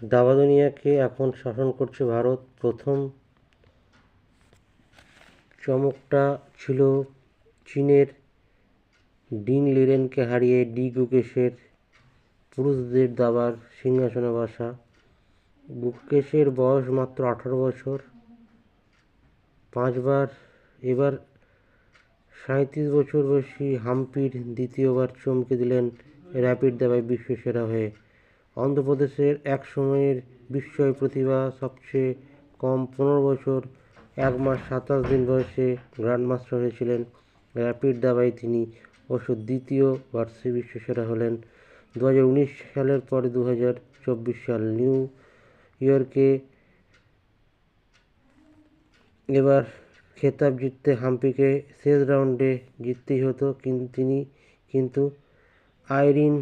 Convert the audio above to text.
দাবা দুনিয়াকে এখন শাসন করছে ভারত। প্রথম চমকটা ছিল চীনের ডিন লিরেনকে হারিয়ে ডি গুকেশের পুরুষদের দাবার সিংহাসনে বসা। গুকেশের বয়স মাত্র 18 বছর। পাঁচবার এবার 37 বছর বয়সী হাম্পির দ্বিতীয়বার চমকে দিলেন র্যাপিড দাবায় বিশ্বসেরা হয়ে। অন্ধ্রপ্রদেশের এক সময়ের বিস্ময় প্রতিভা, সবচেয়ে কম 15 বছর 1 মাস 27 দিন বয়সে গ্র্যান্ডমাস্টার হয়েছিলেন। র্যাপিড দাবায় তিনি অবশ্য দ্বিতীয়বার বিশ্বসেরা হলেন 2019 সালের পরে। 2024 সাল নিউ ইয়র্কে এবার খেতাব জিততে হাম্পিকে শেষ রাউন্ডে জিততেই হতো, কিন্তু আইরিন